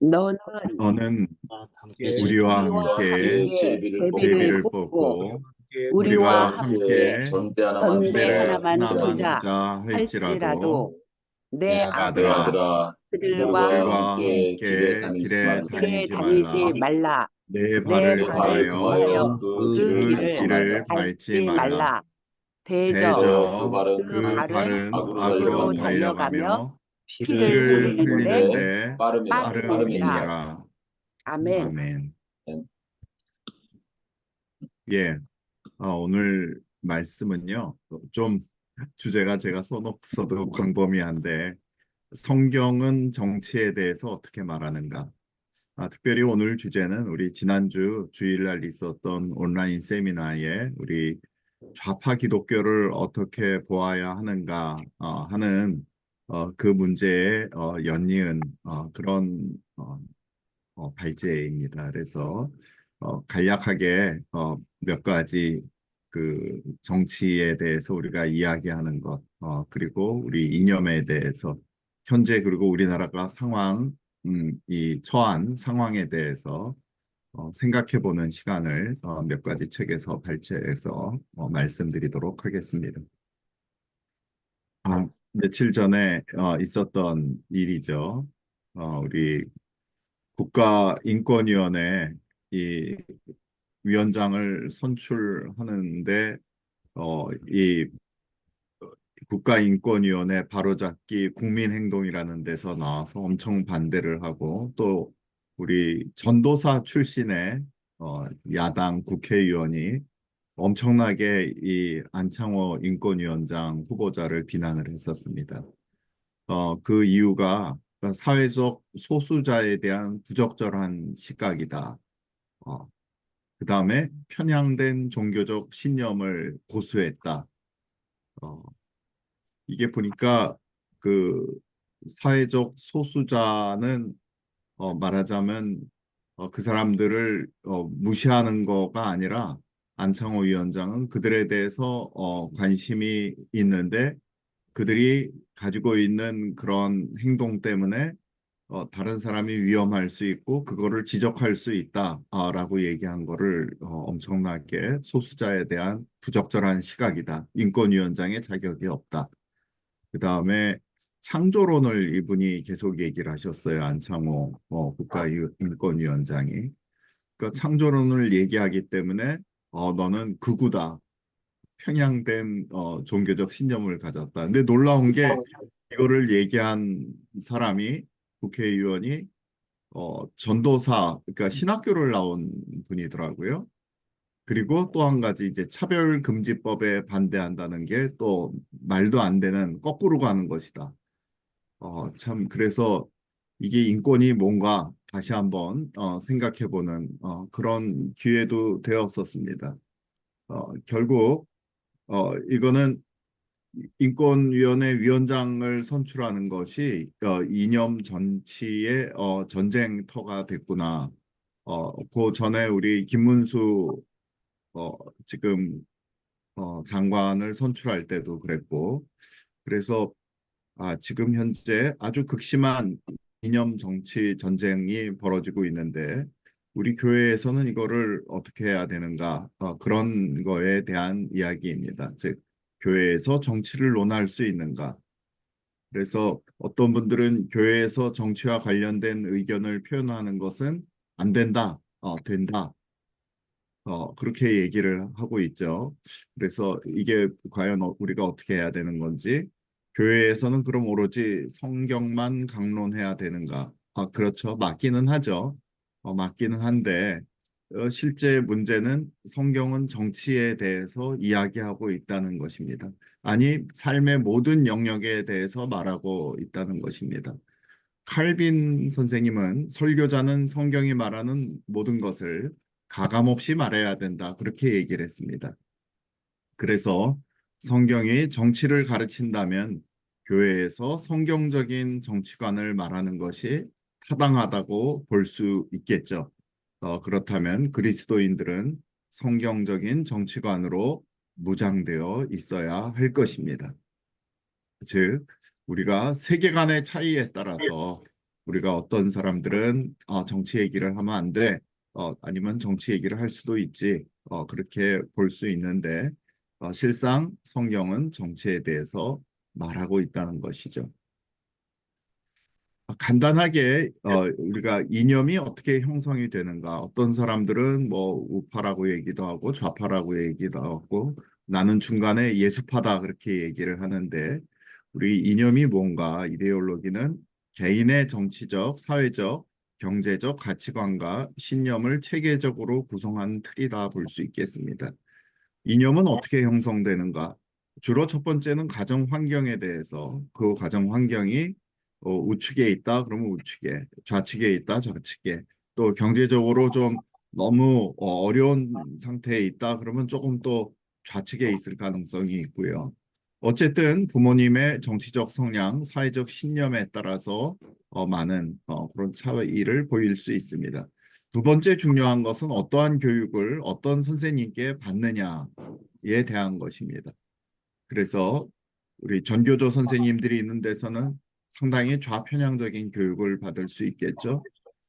너는 너는 함께 우리와 우리와 함께 함께 제비를 제비를 뽑고 뽑고 우리와 우리와 함께 함께 전대 하나만 전대 두자. 전대를 하나만 하나만 두자 두자 할지라도 할지라도 내 내 아들아, 아들아 아들아, 그들과 그들과 그들과 함께 길에 함께 다니지 길에 말라. 길에 다니지 다니지 말라. 말라. 내 내 발을 내 발을 발을 금하여 금하여 금하여 그 그 길을 그 밟지 길을 말라. 길을 밟지 밟지 말라. 말라. 대저 그 대저 발은 그 그 발은 발은 악으로 악으로 악으로 달려가며 달려가며 달려가며 피를 피를 흘리는데 흘리는데 흘리는데 빠름이라. 빠름이니라. 빠름이니라. 빠름이니라. 아멘. 아멘. 예, 오늘 말씀은요, 좀 주제가 제가 써놓고서도 광범위한데, 성경은 정치에 대해서 어떻게 말하는가? 특별히 오늘 주제는 우리 지난주 주일날 있었던 온라인 세미나에 우리 좌파 기독교를 어떻게 보아야 하는가 하는 그 문제에 연이은 그런 발제입니다. 그래서 간략하게 몇 가지 그 정치에 대해서 우리가 이야기하는 것, 그리고 우리 이념에 대해서 현재 그리고 우리나라가 이 처한 상황에 대해서 생각해 보는 시간을 몇 가지 책에서 발췌해서 말씀드리도록 하겠습니다. 며칠 전에 있었던 일이죠. 우리 국가인권위원회 이 위원장을 선출하는데 이 국가인권위원회 바로잡기 국민행동이라는 데서 나와서 엄청 반대를 하고 또 우리 전도사 출신의 야당 국회의원이 엄청나게 이 안창호 인권위원장 후보자를 비난을 했었습니다. 그 이유가 사회적 소수자에 대한 부적절한 시각이다. 어, 그 다음에 편향된 종교적 신념을 고수했다. 어, 이게 보니까 그 사회적 소수자는 말하자면 그 사람들을 무시하는 거가 아니라 안창호 위원장은 그들에 대해서 관심이 있는데 그들이 가지고 있는 그런 행동 때문에 다른 사람이 위험할 수 있고 그거를 지적할 수 있다라고 얘기한 거를 엄청나게 소수자에 대한 부적절한 시각이다. 인권위원장의 자격이 없다. 그다음에 창조론을 이분이 계속 얘기를 하셨어요. 안창호 국가인권위원장이. 그러니까 창조론을 얘기하기 때문에 너는 극우다. 편향된 종교적 신념을 가졌다. 근데 놀라운 게 이거를 얘기한 사람이 국회의원이 전도사, 그러니까 신학교를 나온 분이더라고요. 그리고 또 한 가지 이제 차별금지법에 반대한다는 게 또 말도 안 되는 거꾸로 가는 것이다. 참 그래서 이게 인권이 뭔가 다시 한번 생각해보는 그런 기회도 되었었습니다. 결국 이거는 인권위원회 위원장을 선출하는 것이 이념 정치의 전쟁터가 됐구나. 그 전에 우리 김문수 어, 지금 장관을 선출할 때도 그랬고, 그래서 지금 현재 아주 극심한 이념 정치 전쟁이 벌어지고 있는데, 우리 교회에서는 이거를 어떻게 해야 되는가, 그런 거에 대한 이야기입니다. 즉, 교회에서 정치를 논할 수 있는가. 그래서 어떤 분들은 교회에서 정치와 관련된 의견을 표현하는 것은 안 된다, 된다. 그렇게 얘기를 하고 있죠. 그래서 이게 과연 우리가 어떻게 해야 되는 건지, 교회에서는 그럼 오로지 성경만 강론해야 되는가? 그렇죠. 맞기는 하죠. 맞기는 한데, 실제 문제는 성경은 정치에 대해서 이야기하고 있다는 것입니다. 아니, 삶의 모든 영역에 대해서 말하고 있다는 것입니다. 칼빈 선생님은 설교자는 성경이 말하는 모든 것을 가감없이 말해야 된다. 그렇게 얘기를 했습니다. 그래서 성경이 정치를 가르친다면 교회에서 성경적인 정치관을 말하는 것이 타당하다고 볼 수 있겠죠. 그렇다면 그리스도인들은 성경적인 정치관으로 무장되어 있어야 할 것입니다. 즉, 우리가 세계관의 차이에 따라서 우리가 어떤 사람들은 정치 얘기를 하면 안 돼. 아니면 정치 얘기를 할 수도 있지. 그렇게 볼 수 있는데 실상 성경은 정치에 대해서 말하고 있다는 것이죠. 간단하게 우리가 이념이 어떻게 형성이 되는가? 어떤 사람들은 뭐 우파라고 얘기도 하고 좌파라고 얘기도 하고 나는 중간에 예수파다 그렇게 얘기를 하는데 우리 이념이 뭔가 이데올로기는 개인의 정치적, 사회적, 경제적 가치관과 신념을 체계적으로 구성한 틀이다 볼 수 있겠습니다. 이념은 어떻게 형성되는가? 주로 첫 번째는 가정 환경에 대해서 그 가정 환경이 우측에 있다 그러면 우측에, 좌측에 있다 좌측에, 또 경제적으로 좀 너무 어려운 상태에 있다 그러면 조금 또 좌측에 있을 가능성이 있고요. 어쨌든 부모님의 정치적 성향, 사회적 신념에 따라서 많은 그런 차이를 보일 수 있습니다. 두 번째 중요한 것은 어떠한 교육을 어떤 선생님께 받느냐에 대한 것입니다. 그래서 우리 전교조 선생님들이 있는 데서는 상당히 좌편향적인 교육을 받을 수 있겠죠.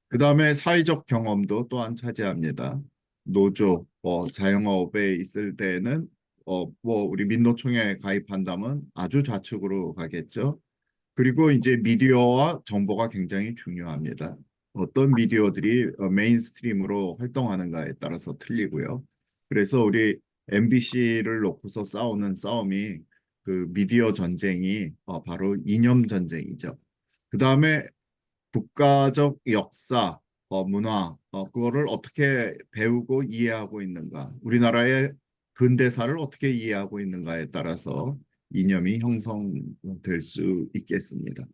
그 다음에 사회적 경험도 또한 차지합니다. 노조, 자영업에 있을 때는 뭐 우리 민노총에 가입한다면 아주 좌측으로 가겠죠. 그리고 이제 미디어와 정보가 굉장히 중요합니다. 어떤 미디어들이 메인스트림으로 활동하는가에 따라서 틀리고요. 그래서 우리 MBC를 놓고서 싸우는 싸움이 그 미디어 전쟁이 바로 이념 전쟁이죠. 그 다음에 국가적 역사, 문화, 그거를 어떻게 배우고 이해하고 있는가, 우리나라의 근대사를 어떻게 이해하고 있는가에 따라서 이념이 형성될 수 있겠습니다.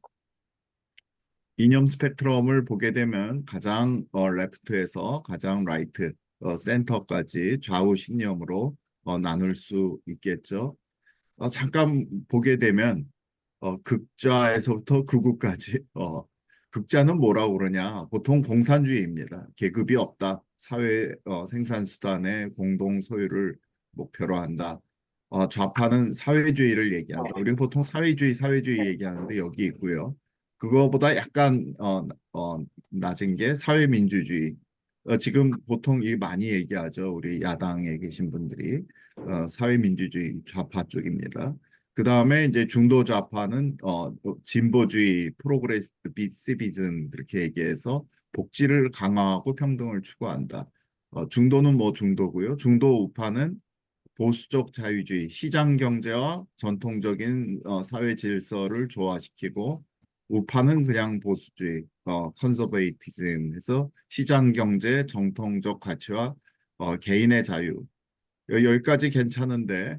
이념 스펙트럼을 보게 되면 가장 레프트에서 가장 라이트, 센터까지 좌우 신념으로 나눌 수 있겠죠. 잠깐 보게 되면 극좌에서부터 극우까지 극좌는 뭐라고 그러냐? 보통 공산주의입니다. 계급이 없다. 사회 생산 수단의 공동 소유를 목표로 한다. 좌파는 사회주의를 얘기한다. 우리는 보통 사회주의 얘기하는데 여기 있고요. 그거보다 약간 낮은 게 사회민주주의. 지금 보통 이 많이 얘기하죠. 우리 야당에 계신 분들이 사회민주주의 좌파 쪽입니다. 그 다음에 이제 중도 좌파는 진보주의, 프로그레시비즘 그렇게 얘기해서 복지를 강화하고 평등을 추구한다. 중도는 뭐 중도고요. 중도 우파는 보수적 자유주의, 시장 경제와 전통적인 사회 질서를 조화시키고 우파는 그냥 보수주의, 컨서베이티즘 해서 시장 경제, 정통적 가치와 개인의 자유. 여기까지 괜찮은데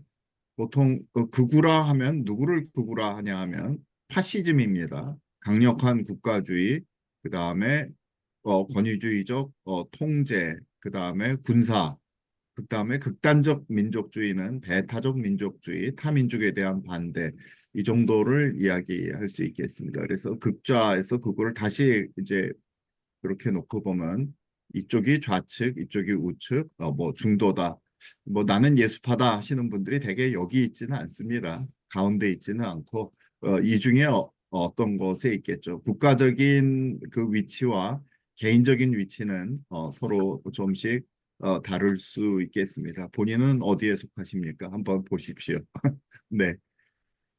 보통 극우라 하면 누구를 극우라 하냐 하면 파시즘입니다. 강력한 국가주의, 그 다음에 권위주의적 통제, 그 다음에 군사, 그 다음에 극단적 민족주의는 배타적 민족주의, 타민족에 대한 반대, 이 정도를 이야기할 수 있겠습니다. 그래서 극좌에서 극우를 다시 이제 그렇게 놓고 보면 이쪽이 좌측, 이쪽이 우측, 뭐 중도다. 뭐 나는 예수파다 하시는 분들이 대개 여기 있지는 않습니다. 가운데 있지는 않고 이 중에 어떤 것에 있겠죠. 국가적인 그 위치와 개인적인 위치는 서로 좀씩 다를 수 있겠습니다. 본인은 어디에 속하십니까? 한번 보십시오. 네.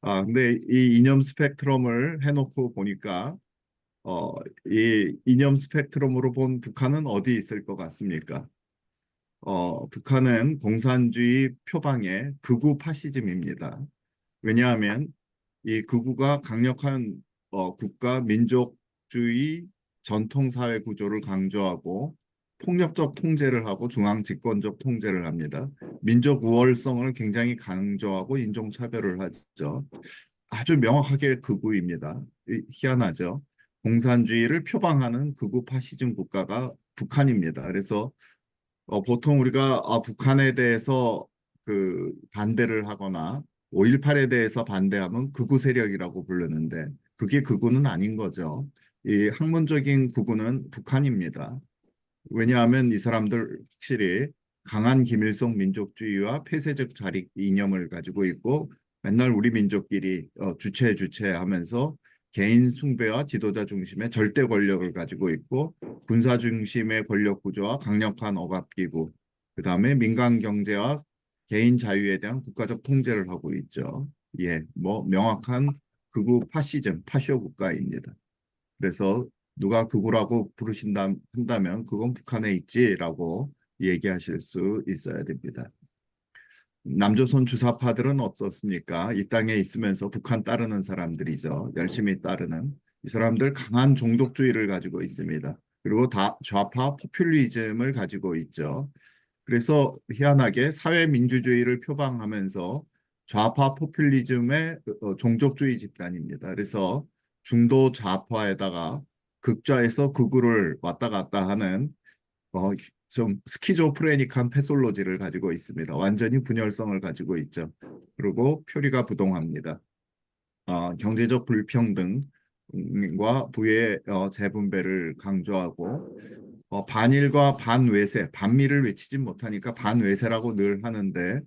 근데 이 이념 스펙트럼을 해놓고 보니까 어, 이 이념 스펙트럼으로 본 북한은 어디 있을 것 같습니까? 북한은 공산주의 표방의 극우 파시즘입니다. 왜냐하면 이 극우가 강력한 국가 민족주의 전통사회 구조를 강조하고 폭력적 통제를 하고 중앙 집권적 통제를 합니다. 민족 우월성을 굉장히 강조하고 인종차별을 하죠. 아주 명확하게 극우입니다. 희한하죠. 공산주의를 표방하는 극우 파시즘 국가가 북한입니다. 그래서 보통 우리가 북한에 대해서 그 반대를 하거나 5.18에 대해서 반대하면 극우 세력이라고 부르는데 그게 극우는 아닌 거죠. 이 학문적인 극우는 북한입니다. 왜냐하면 이 사람들 확실히 강한 김일성 민족주의와 폐쇄적 자립 이념을 가지고 있고 맨날 우리 민족끼리 주체 하면서 개인 숭배와 지도자 중심의 절대 권력을 가지고 있고 군사 중심의 권력 구조와 강력한 억압기구, 그다음에 민간 경제와 개인 자유에 대한 국가적 통제를 하고 있죠. 예, 뭐 명확한 극우 파시즘, 파쇼 국가입니다. 그래서 누가 극우라고 부르신다 한다면 그건 북한에 있지라고 얘기하실 수 있어야 됩니다. 남조선 주사파들은 어떻습니까? 이 땅에 있으면서 북한 따르는 사람들이죠. 열심히 따르는. 이 사람들 강한 종족주의를 가지고 있습니다. 그리고 다 좌파 포퓰리즘을 가지고 있죠. 그래서 희한하게 사회민주주의를 표방하면서 좌파 포퓰리즘의 종족주의 집단입니다. 그래서 중도 좌파에다가 극좌에서 극우를 왔다 갔다 하는 어, 좀 스키조프레닉한 패솔로지를 가지고 있습니다. 완전히 분열성을 가지고 있죠. 그리고 표리가 부동합니다. 경제적 불평등과 부의 재분배를 강조하고 반일과 반외세, 반미를 외치지 못하니까 반외세라고 늘 하는데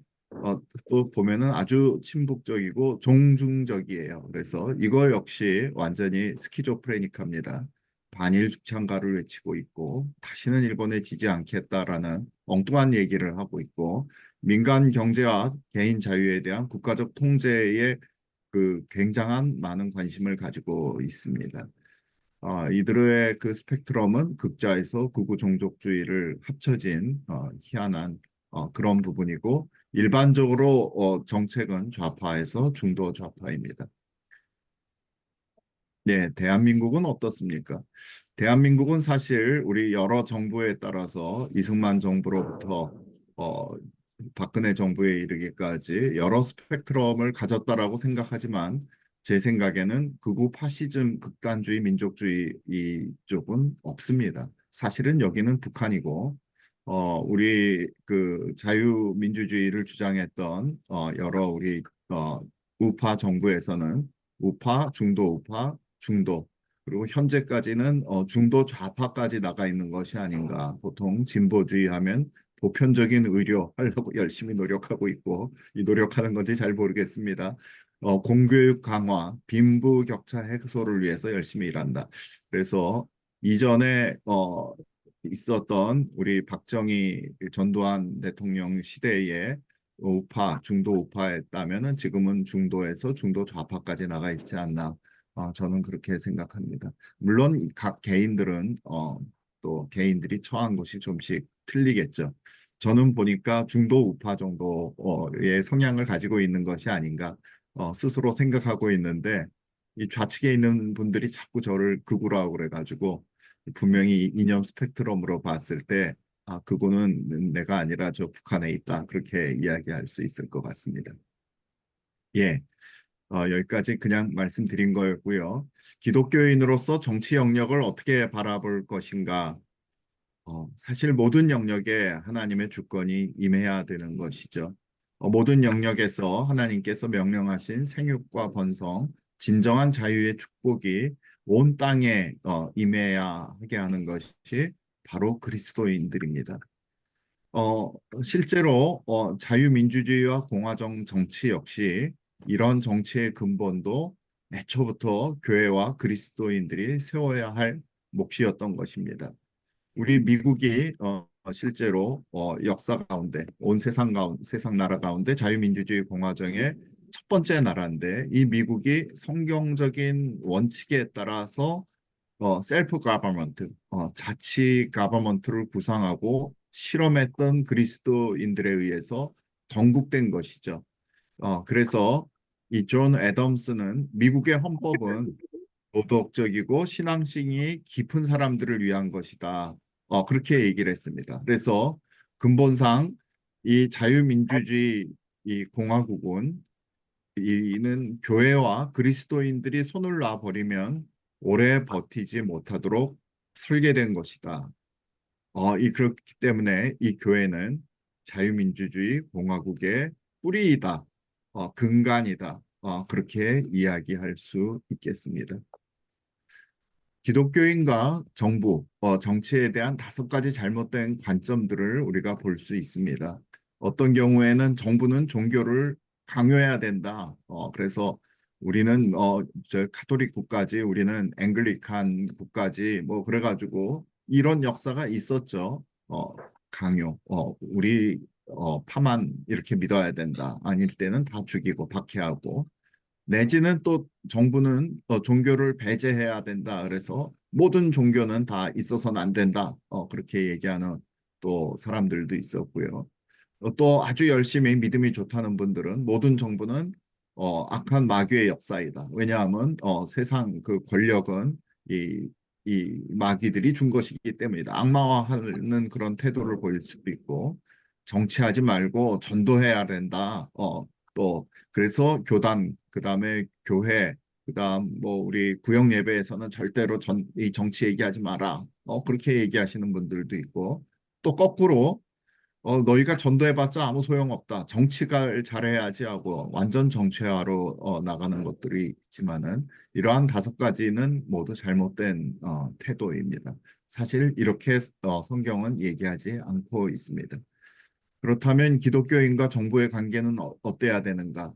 또 보면은 아주 친북적이고 종중적이에요. 그래서 이거 역시 완전히 스키조프레닉합니다. 반일 죽창가를 외치고 있고 다시는 일본에 지지 않겠다라는 엉뚱한 얘기를 하고 있고 민간 경제와 개인 자유에 대한 국가적 통제에 그 굉장한 많은 관심을 가지고 있습니다. 이들의 그 스펙트럼은 극자에서 극우 종족주의를 합쳐진 희한한 그런 부분이고 일반적으로 정책은 좌파에서 중도 좌파입니다. 네, 대한민국은 어떻습니까? 대한민국은 사실 우리 여러 정부에 따라서 이승만 정부로부터 어, 박근혜 정부에 이르기까지 여러 스펙트럼을 가졌다라고 생각하지만 제 생각에는 극우 파시즘, 극단주의, 민족주의 이쪽은 없습니다. 사실은 여기는 북한이고 우리 그 자유민주주의를 주장했던 여러 우리 우파 정부에서는 우파, 중도 우파, 중도 그리고 현재까지는 중도 좌파까지 나가 있는 것이 아닌가. 보통 진보주의 하면 보편적인 의료 하려고 열심히 노력하고 있고 이 노력하는 건지 잘 모르겠습니다. 공교육 강화, 빈부 격차 해소를 위해서 열심히 일한다. 그래서 이전에 있었던 우리 박정희 전두환 대통령 시대에 우파, 중도 우파였다면은 지금은 중도에서 중도 좌파까지 나가 있지 않나. 저는 그렇게 생각합니다. 물론 각 개인들은 또 개인들이 처한 것이 좀씩 틀리겠죠. 저는 보니까 중도 우파 정도의 성향을 가지고 있는 것이 아닌가 스스로 생각하고 있는데 이 좌측에 있는 분들이 자꾸 저를 극우라고 그래가지고 분명히 이념 스펙트럼으로 봤을 때 그거는 내가 아니라 저 북한에 있다 그렇게 이야기할 수 있을 것 같습니다. 예. 여기까지 그냥 말씀드린 거였고요. 기독교인으로서 정치 영역을 어떻게 바라볼 것인가? 사실 모든 영역에 하나님의 주권이 임해야 되는 것이죠. 모든 영역에서 하나님께서 명령하신 생육과 번성, 진정한 자유의 축복이 온 땅에 임해야 하게 하는 것이 바로 그리스도인들입니다. 어, 실제로 자유민주주의와 공화정 정치 역시 이런 정치의 근본도 애초부터 교회와 그리스도인들이 세워야 할 몫이었던 것입니다. 우리 미국이 실제로 역사 가운데 온 세상 나라 가운데 자유민주주의 공화정의 첫 번째 나라인데 이 미국이 성경적인 원칙에 따라서 셀프 가버먼트, 자치 가버먼트를 구상하고 실험했던 그리스도인들에 의해서 건국된 것이죠. 그래서 이 존 애덤스는 미국의 헌법은 도덕적이고 신앙심이 깊은 사람들을 위한 것이다. 그렇게 얘기를 했습니다. 그래서 근본상 이 자유민주주의 이 공화국은 이는 교회와 그리스도인들이 손을 놔버리면 오래 버티지 못하도록 설계된 것이다. 그렇기 때문에 이 교회는 자유민주주의 공화국의 뿌리이다. 근간이다. 그렇게 이야기할 수 있겠습니다. 기독교인과 정부, 정치에 대한 5가지 잘못된 관점들을 우리가 볼 수 있습니다. 어떤 경우에는 정부는 종교를 강요해야 된다. 그래서 우리는 저 카톨릭 국가지, 우리는 앵글리칸 국가지, 뭐 그래가지고 이런 역사가 있었죠. 강요. 우리 파만 이렇게 믿어야 된다. 아닐 때는 다 죽이고 박해하고. 내지는 또 정부는 종교를 배제해야 된다. 그래서 모든 종교는 다 있어서는 안 된다. 그렇게 얘기하는 또 사람들도 있었고요. 또 아주 열심히 믿음이 좋다는 분들은 모든 정부는 악한 마귀의 역사이다. 왜냐하면 세상 그 권력은 이, 이 마귀들이 준 것이기 때문이다. 악마화하는 그런 태도를 보일 수도 있고 정치하지 말고 전도해야 된다. 또 그래서 교단, 그다음에 교회, 그다음 뭐 우리 구역 예배에서는 절대로 이 정치 얘기하지 마라. 그렇게 얘기하시는 분들도 있고 또 거꾸로 너희가 전도해봤자 아무 소용없다. 정치가 잘해야지 하고 완전 정치화로 나가는 것들이 있지만은 이러한 다섯 가지는 모두 잘못된 태도입니다. 사실 이렇게 성경은 얘기하지 않고 있습니다. 그렇다면 기독교인과 정부의 관계는 어때야 되는가?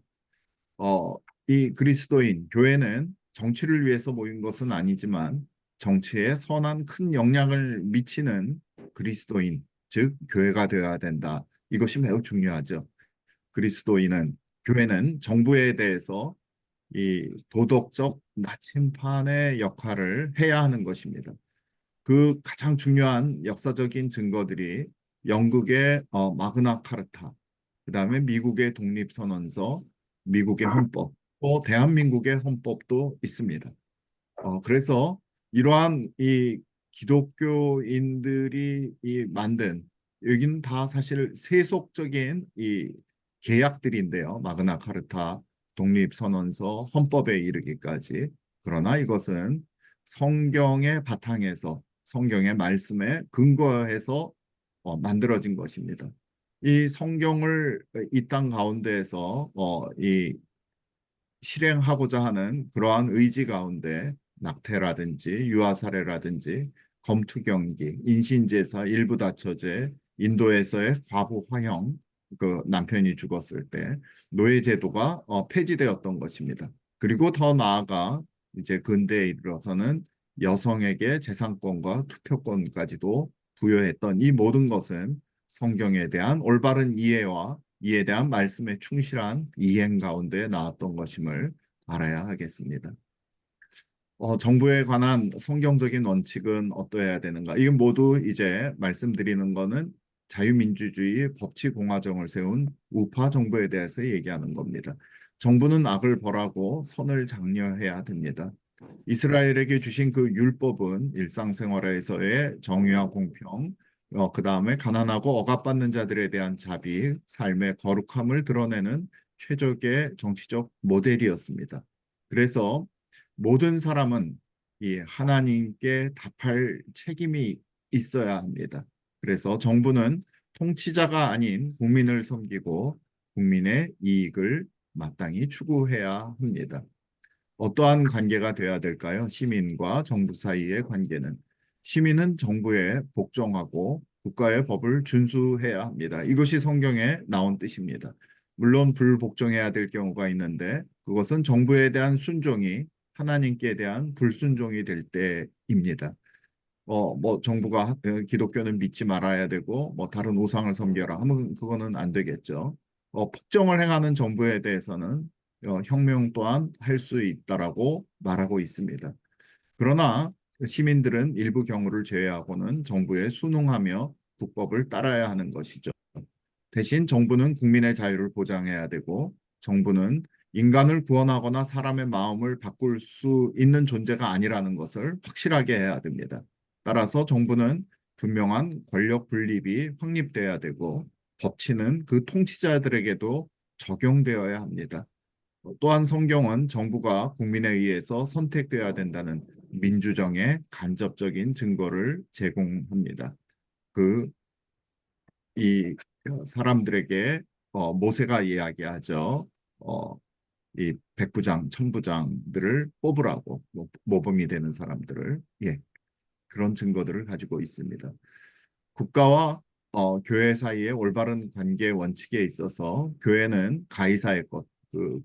어, 이 그리스도인, 교회는 정치를 위해서 모인 것은 아니지만 정치에 선한 큰 영향을 미치는 그리스도인, 즉 교회가 되어야 된다. 이것이 매우 중요하죠. 그리스도인은, 교회는 정부에 대해서 이 도덕적 나침판의 역할을 해야 하는 것입니다. 그 가장 중요한 역사적인 증거들이 영국의 마그나 카르타, 그다음에 미국의 독립선언서, 미국의 헌법, 또 대한민국의 헌법도 있습니다. 그래서 이러한 이 기독교인들이 만든 여기는 다 사실 세속적인 이 계약들인데요. 마그나 카르타, 독립선언서, 헌법에 이르기까지. 그러나 이것은 성경의 바탕에서 성경의 말씀에 근거해서 만들어진 것입니다. 이 성경을 이 땅 가운데에서 이 실행하고자 하는 그러한 의지 가운데 낙태라든지 유아살해라든지 검투경기, 인신제사, 일부 다처제, 인도에서의 과부 화형, 그 남편이 죽었을 때 노예제도가 폐지되었던 것입니다. 그리고 더 나아가 이제 근대에 이르러서는 여성에게 재산권과 투표권까지도 부여했던 이 모든 것은 성경에 대한 올바른 이해와 이에 대한 말씀에 충실한 이행 가운데 나왔던 것임을 알아야 하겠습니다. 정부에 관한 성경적인 원칙은 어떠해야 되는가? 이건 모두 이제 말씀드리는 거는 자유민주주의 법치공화정을 세운 우파 정부에 대해서 얘기하는 겁니다. 정부는 악을 벌하고 선을 장려해야 됩니다. 이스라엘에게 주신 그 율법은 일상생활에서의 정의와 공평, 그다음에 가난하고 억압받는 자들에 대한 자비, 삶의 거룩함을 드러내는 최적의 정치적 모델이었습니다. 그래서 모든 사람은 이 하나님께 답할 책임이 있어야 합니다. 그래서 정부는 통치자가 아닌 국민을 섬기고 국민의 이익을 마땅히 추구해야 합니다. 어떠한 관계가 되어야 될까요? 시민과 정부 사이의 관계는. 시민은 정부에 복종하고 국가의 법을 준수해야 합니다. 이것이 성경에 나온 뜻입니다. 물론 불복종해야 될 경우가 있는데 그것은 정부에 대한 순종이 하나님께 대한 불순종이 될 때입니다. 뭐 정부가 기독교는 믿지 말아야 되고 뭐 다른 우상을 섬겨라 하면 그거는 안 되겠죠. 폭정을 행하는 정부에 대해서는 혁명 또한 할 수 있다라고 말하고 있습니다. 그러나 시민들은 일부 경우를 제외하고는 정부에 순응하며 국법을 따라야 하는 것이죠. 대신 정부는 국민의 자유를 보장해야 되고 정부는 인간을 구원하거나 사람의 마음을 바꿀 수 있는 존재가 아니라는 것을 확실하게 해야 됩니다. 따라서 정부는 분명한 권력 분립이 확립돼야 되고 법치는 그 통치자들에게도 적용되어야 합니다. 또한 성경은 정부가 국민에 의해서 선택되어야 된다는 민주정의 간접적인 증거를 제공합니다. 그 이 사람들에게 모세가 이야기하죠. 어, 이 백부장, 천부장들을 뽑으라고 모범이 되는 사람들을 그런 증거들을 가지고 있습니다. 국가와 교회 사이의 올바른 관계 원칙에 있어서 교회는 가이사의 것, 그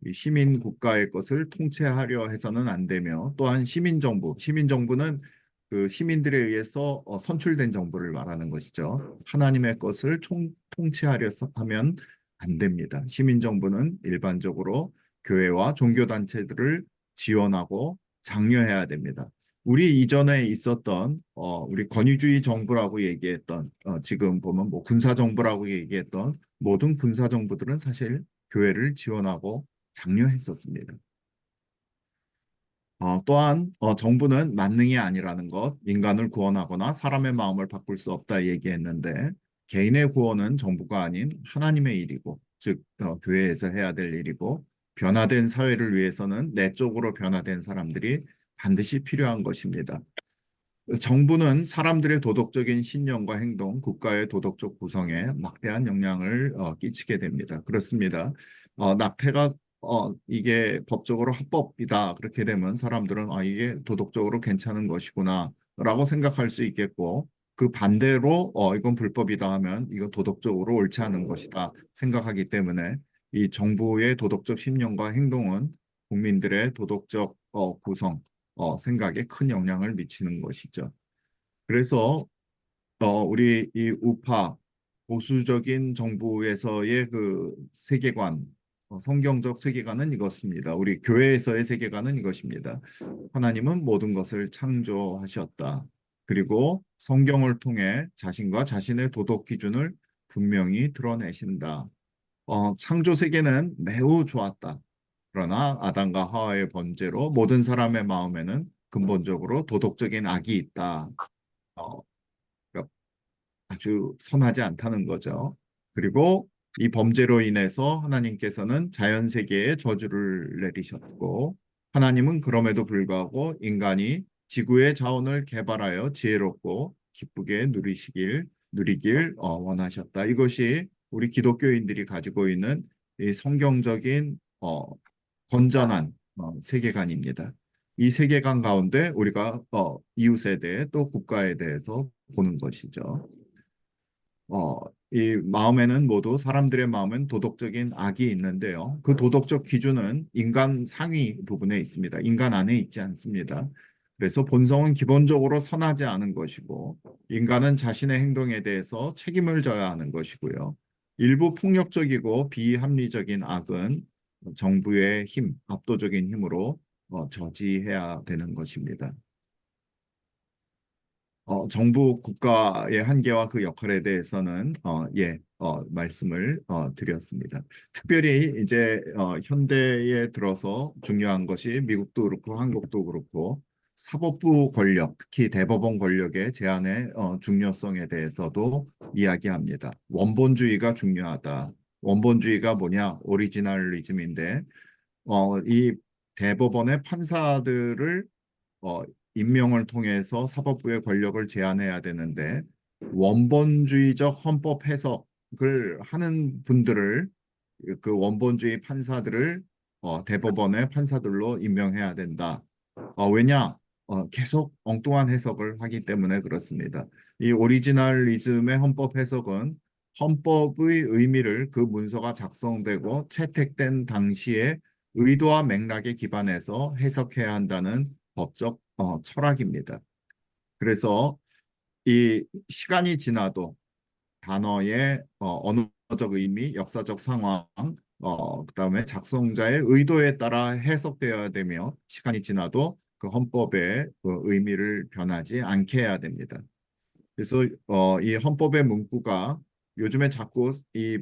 이 시민 국가의 것을 통치하려 해서는 안 되며 또한 시민정부는 그 시민들에 의해서 선출된 정부를 말하는 것이죠. 하나님의 것을 통치하려 하면 안 됩니다. 시민정부는 일반적으로 교회와 종교단체들을 지원하고 장려해야 됩니다. 우리 이전에 있었던 우리 권위주의 정부라고 얘기했던 지금 보면 뭐 군사 정부라고 얘기했던 모든 군사 정부들은 사실 교회를 지원하고 장려했었습니다. 또한 정부는 만능이 아니라는 것, 인간을 구원하거나 사람의 마음을 바꿀 수 없다 얘기했는데 개인의 구원은 정부가 아닌 하나님의 일이고, 즉 교회에서 해야 될 일이고 변화된 사회를 위해서는 내적으로 변화된 사람들이 반드시 필요한 것입니다. 정부는 사람들의 도덕적인 신념과 행동, 국가의 도덕적 구성에 막대한 영향을 끼치게 됩니다. 그렇습니다. 낙태가 이게 법적으로 합법이다. 그렇게 되면 사람들은 이게 도덕적으로 괜찮은 것이구나 라고 생각할 수 있겠고 그 반대로 이건 불법이다 하면 이거 도덕적으로 옳지 않은 것이다 생각하기 때문에 이 정부의 도덕적 신념과 행동은 국민들의 도덕적 구성, 생각에 큰 영향을 미치는 것이죠. 그래서 우리 이 우파 보수적인 정부에서의 그 세계관, 성경적 세계관은 이것입니다. 우리 교회에서의 세계관은 이것입니다. 하나님은 모든 것을 창조하셨다. 그리고 성경을 통해 자신과 자신의 도덕 기준을 분명히 드러내신다. 창조 세계는 매우 좋았다. 그러나 아담과 하와의 범죄로 모든 사람의 마음에는 근본적으로 도덕적인 악이 있다. 어, 그러니까 아주 선하지 않다는 거죠. 그리고 이 범죄로 인해서 하나님께서는 자연 세계에 저주를 내리셨고, 하나님은 그럼에도 불구하고 인간이 지구의 자원을 개발하여 지혜롭고 기쁘게 누리길 원하셨다. 이것이 우리 기독교인들이 가지고 있는 이 성경적인 건전한 세계관입니다. 이 세계관 가운데 우리가 이웃에 대해 또 국가에 대해서 보는 것이죠. 어, 이 마음에는 모두 사람들의 마음엔 도덕적인 악이 있는데요. 그 도덕적 기준은 인간 상위 부분에 있습니다. 인간 안에 있지 않습니다. 그래서 본성은 기본적으로 선하지 않은 것이고, 인간은 자신의 행동에 대해서 책임을 져야 하는 것이고요. 일부 폭력적이고 비합리적인 악은 정부의 힘, 압도적인 힘으로 저지해야 되는 것입니다. 정부 국가의 한계와 그 역할에 대해서는 말씀을 드렸습니다. 특별히 이제 현대에 들어서 중요한 것이 미국도 그렇고 한국도 그렇고 사법부 권력, 특히 대법원 권력의 제한의 중요성에 대해서도 이야기합니다. 원본주의가 중요하다. 원본주의가 뭐냐? 오리지널리즘인데 이 대법원의 판사들을 어, 임명을 통해서 사법부의 권력을 제한해야 되는데 원본주의적 헌법 해석을 하는 분들을 그 원본주의 판사들을 대법원의 판사들로 임명해야 된다. 왜냐? 계속 엉뚱한 해석을 하기 때문에 그렇습니다. 이 오리지널리즘의 헌법 해석은 헌법의 의미를 그 문서가 작성되고 채택된 당시의 의도와 맥락에 기반해서 해석해야 한다는 법적 철학입니다. 그래서 이 시간이 지나도 단어의 언어적 의미, 역사적 상황, 그다음에 작성자의 의도에 따라 해석되어야 되며 시간이 지나도 그 헌법의 그 의미를 변하지 않게 해야 됩니다. 그래서 이 헌법의 문구가 요즘에 자꾸 이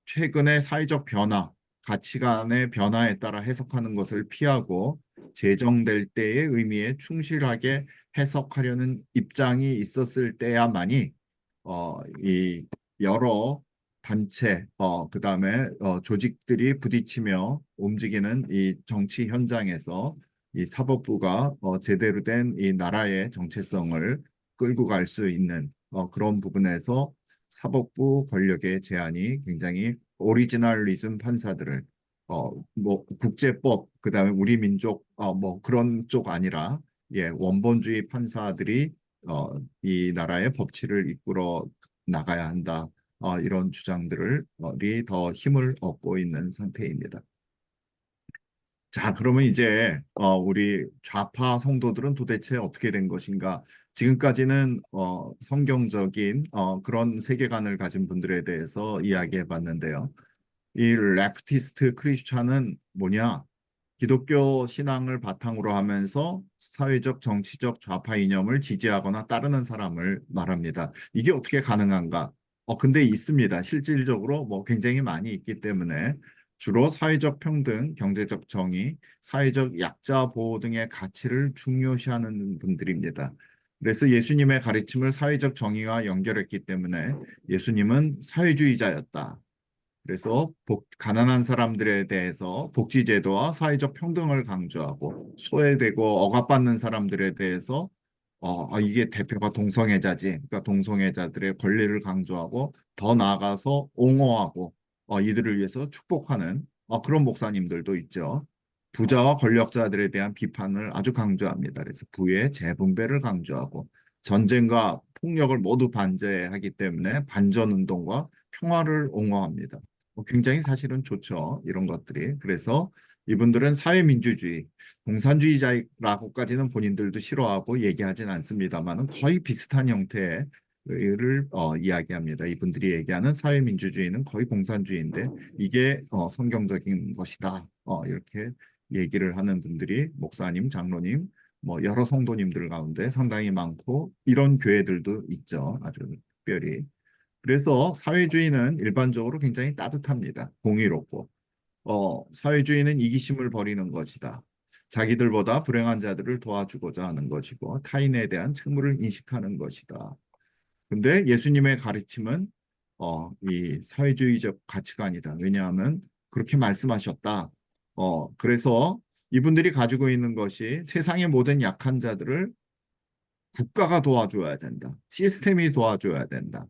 최근의 사회적 변화, 가치관의 변화에 따라 해석하는 것을 피하고 제정될 때의 의미에 충실하게 해석하려는 입장이 있었을 때야만이 이 여러 단체, 그다음에 조직들이 부딪히며 움직이는 이 정치 현장에서 이 사법부가 제대로 된 이 나라의 정체성을 끌고 갈 수 있는 그런 부분에서 사법부 권력의 제한이 굉장히 오리지널리즘 판사들을 뭐 국제법 그다음에 우리 민족 뭐 그런 쪽 아니라 원본주의 판사들이 이 나라의 법치를 이끌어 나가야 한다. 이런 주장들이 더 힘을 얻고 있는 상태입니다. 자, 그러면 이제 우리 좌파 성도들은 도대체 어떻게 된 것인가? 지금까지는 성경적인 그런 세계관을 가진 분들에 대해서 이야기해 봤는데요. 이 레프티스트 크리스찬은 뭐냐? 기독교 신앙을 바탕으로 하면서 사회적, 정치적 좌파 이념을 지지하거나 따르는 사람을 말합니다. 이게 어떻게 가능한가? 근데 있습니다. 실질적으로 뭐 굉장히 많이 있기 때문에 주로 사회적 평등, 경제적 정의, 사회적 약자 보호 등의 가치를 중요시하는 분들입니다. 그래서 예수님의 가르침을 사회적 정의와 연결했기 때문에 예수님은 사회주의자였다. 그래서 가난한 사람들에 대해서 복지제도와 사회적 평등을 강조하고 소외되고 억압받는 사람들에 대해서 이게 대표가 동성애자지. 그러니까 동성애자들의 권리를 강조하고 더 나아가서 옹호하고 이들을 위해서 축복하는 그런 목사님들도 있죠. 부자와 권력자들에 대한 비판을 아주 강조합니다. 그래서 부의 재분배를 강조하고 전쟁과 폭력을 모두 반대하기 때문에 반전운동과 평화를 옹호합니다. 굉장히 사실은 좋죠. 이런 것들이. 그래서 이분들은 사회민주주의, 공산주의자라고까지는 본인들도 싫어하고 얘기하진 않습니다만은 거의 비슷한 형태의 를 이야기합니다. 이분들이 얘기하는 사회민주주의는 거의 공산주의인데 이게 성경적인 것이다. 이렇게 얘기를 하는 분들이 목사님, 장로님, 뭐 여러 성도님들 가운데 상당히 많고 이런 교회들도 있죠. 아주 특별히. 그래서 사회주의는 일반적으로 굉장히 따뜻합니다. 공의롭고. 사회주의는 이기심을 버리는 것이다. 자기들보다 불행한 자들을 도와주고자 하는 것이고 타인에 대한 책무를 인식하는 것이다. 근데 예수님의 가르침은 이 사회주의적 가치관이다. 왜냐하면 그렇게 말씀하셨다. 그래서 이분들이 가지고 있는 것이 세상의 모든 약한 자들을 국가가 도와줘야 된다. 시스템이 도와줘야 된다.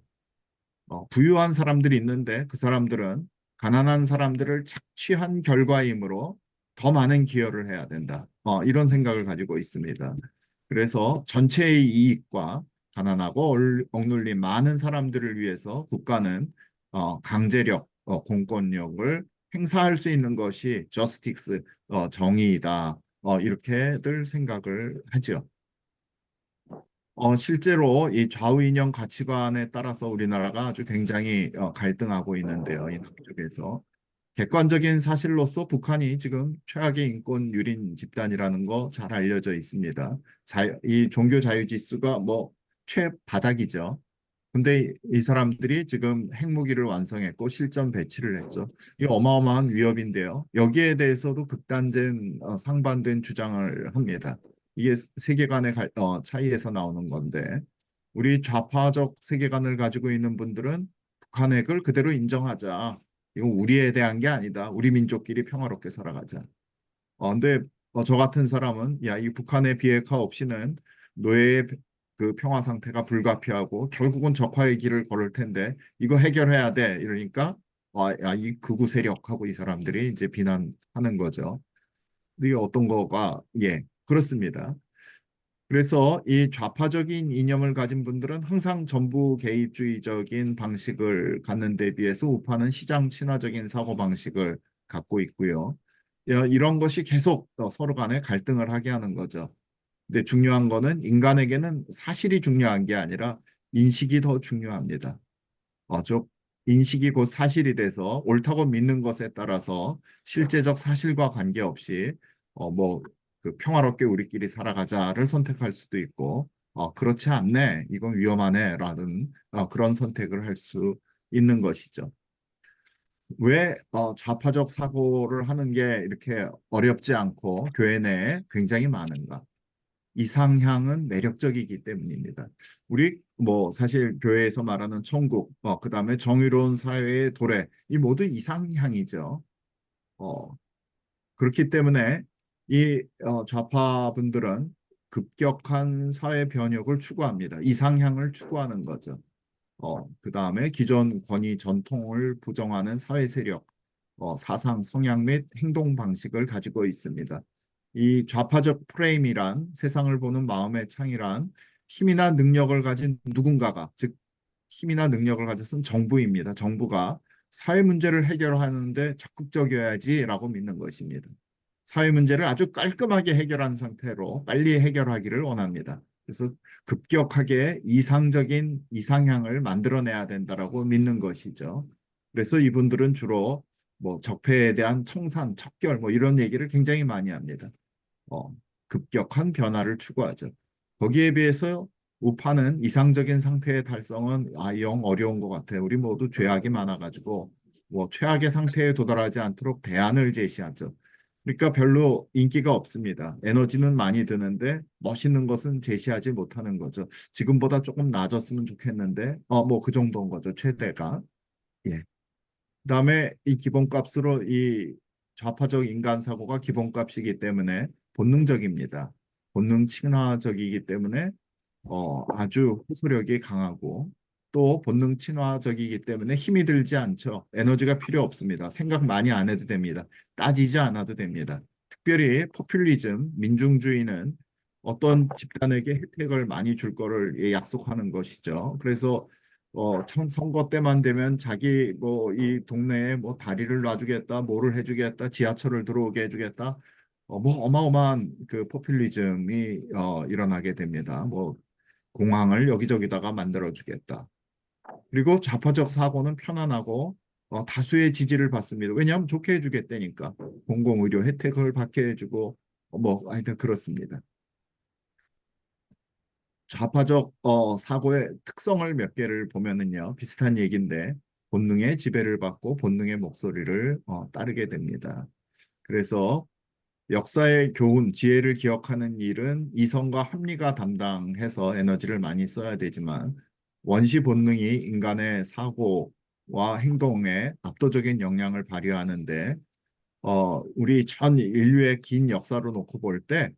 부유한 사람들이 있는데 그 사람들은 가난한 사람들을 착취한 결과이므로 더 많은 기여를 해야 된다. 이런 생각을 가지고 있습니다. 그래서 전체의 이익과 가난하고 억눌린 많은 사람들을 위해서 국가는 강제력, 공권력을 행사할 수 있는 것이 저스틱스, 정의이다. 이렇게들 생각을 하죠. 실제로 이 좌우 이념 가치관에 따라서 우리나라가 아주 굉장히 갈등하고 있는데요. 이 남쪽에서. 객관적인 사실로서 북한이 지금 최악의 인권 유린 집단이라는 거 잘 알려져 있습니다. 이 종교 자유 지수가 뭐 최바닥이죠. 근데 이 사람들이 지금 핵무기를 완성했고 실전 배치를 했죠. 이 어마어마한 위협인데요. 여기에 대해서도 극단된 상반된 주장을 합니다. 이게 세계관의 차이에서 나오는 건데 우리 좌파적 세계관을 가지고 있는 분들은 북한 핵을 그대로 인정하자. 이거 우리에 대한 게 아니다. 우리 민족끼리 평화롭게 살아가자. 근데 저 같은 사람은 야, 이 북한의 비핵화 없이는 노예의 그 평화 상태가 불가피하고 결국은 적화의 길을 걸을 텐데 이거 해결해야 돼. 이러니까 야, 이 극우 세력하고 이 사람들이 이제 비난하는 거죠. 이게 어떤 거가 그렇습니다. 그래서 이 좌파적인 이념을 가진 분들은 항상 정부 개입주의적인 방식을 갖는 데 비해서 우파는 시장 친화적인 사고방식을 갖고 있고요. 이런 것이 계속 서로 간에 갈등을 하게 하는 거죠. 근데 중요한 거는 인간에게는 사실이 중요한 게 아니라 인식이 더 중요합니다. 즉 인식이 곧 사실이 돼서 옳다고 믿는 것에 따라서 실제적 사실과 관계없이 뭐 그 평화롭게 우리끼리 살아가자를 선택할 수도 있고 그렇지 않네 이건 위험하네라는 그런 선택을 할 수 있는 것이죠. 왜 좌파적 사고를 하는 게 이렇게 어렵지 않고 교회 내에 굉장히 많은가? 이상향은 매력적이기 때문입니다. 우리 뭐 사실 교회에서 말하는 천국, 그다음에 정의로운 사회의 도래, 이 모두 이상향이죠. 어, 그렇기 때문에 이 좌파분들은 급격한 사회 변혁을 추구합니다. 이상향을 추구하는 거죠. 그다음에 기존 권위 전통을 부정하는 사회 세력, 사상, 성향 및 행동 방식을 가지고 있습니다. 이 좌파적 프레임이란 세상을 보는 마음의 창이란 힘이나 능력을 가진 누군가가, 즉 힘이나 능력을 가졌은 정부입니다. 정부가 사회 문제를 해결하는데 적극적이어야지라고 믿는 것입니다. 사회 문제를 아주 깔끔하게 해결한 상태로 빨리 해결하기를 원합니다. 그래서 급격하게 이상적인 이상향을 만들어내야 된다라고 믿는 것이죠. 그래서 이분들은 주로 뭐 적폐에 대한 청산, 척결 뭐 이런 얘기를 굉장히 많이 합니다. 어, 급격한 변화를 추구하죠. 거기에 비해서 우파는 이상적인 상태의 달성은 영 어려운 것 같아요. 우리 모두 죄악이 많아가지고 뭐 최악의 상태에 도달하지 않도록 대안을 제시하죠. 그러니까 별로 인기가 없습니다. 에너지는 많이 드는데 멋있는 것은 제시하지 못하는 거죠. 지금보다 조금 나아졌으면 좋겠는데 뭐 그 정도인 거죠. 최대가. 예. 그다음에 이 기본값으로 이 좌파적 인간 사고가 기본값이기 때문에 본능적입니다. 본능 친화적이기 때문에 아주 호소력이 강하고 또 본능 친화적이기 때문에 힘이 들지 않죠. 에너지가 필요 없습니다. 생각 많이 안 해도 됩니다. 따지지 않아도 됩니다. 특별히 포퓰리즘, 민중주의는 어떤 집단에게 혜택을 많이 줄 거를 약속하는 것이죠. 그래서 선거 때만 되면 자기 뭐 이 동네에 뭐 다리를 놔주겠다, 뭐를 해주겠다, 지하철을 들어오게 해주겠다, 뭐 어마어마한 그 포퓰리즘이 일어나게 됩니다. 뭐 공항을 여기저기다가 만들어주겠다. 그리고 좌파적 사고는 편안하고 다수의 지지를 받습니다. 왜냐하면 좋게 해주겠다니까. 공공의료 혜택을 받게 해주고 뭐 하여튼 그렇습니다. 좌파적 사고의 특성을 몇 개를 보면은요 비슷한 얘기인데 본능의 지배를 받고 본능의 목소리를 따르게 됩니다. 그래서 역사의 교훈, 지혜를 기억하는 일은 이성과 합리가 담당해서 에너지를 많이 써야 되지만 원시 본능이 인간의 사고와 행동에 압도적인 영향을 발휘하는데 우리 전 인류의 긴 역사로 놓고 볼 때,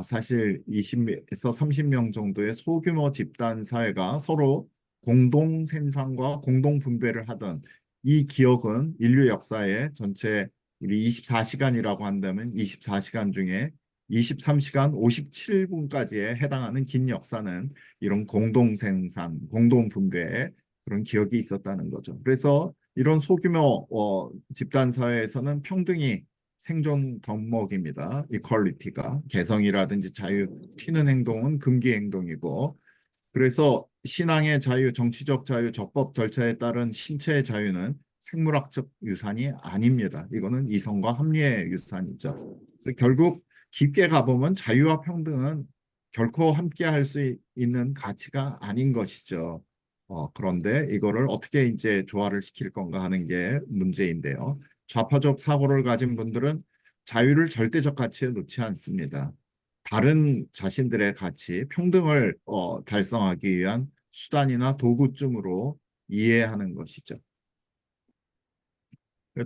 사실 20에서 30명 정도의 소규모 집단 사회가 서로 공동 생산과 공동 분배를 하던 이 기억은 인류 역사의 전체 우리 24시간이라고 한다면 24시간 중에 23시간 57분까지에 해당하는 긴 역사는 이런 공동 생산, 공동 분배에 그런 기억이 있었다는 거죠. 그래서 이런 소규모 집단 사회에서는 평등이 생존 덕목입니다. 이퀄리티가 개성이라든지 자유, 튀는 행동은 금기 행동이고 그래서 신앙의 자유, 정치적 자유, 적법 절차에 따른 신체의 자유는 생물학적 유산이 아닙니다. 이거는 이성과 합리의 유산이죠. 그래서 결국 깊게 가보면 자유와 평등은 결코 함께 할 수 있는 가치가 아닌 것이죠. 그런데 이거를 어떻게 이제 조화를 시킬 건가 하는 게 문제인데요. 좌파적 사고를 가진 분들은 자유를 절대적 가치에 놓지 않습니다. 다른 자신들의 가치, 평등을 달성하기 위한 수단이나 도구쯤으로 이해하는 것이죠.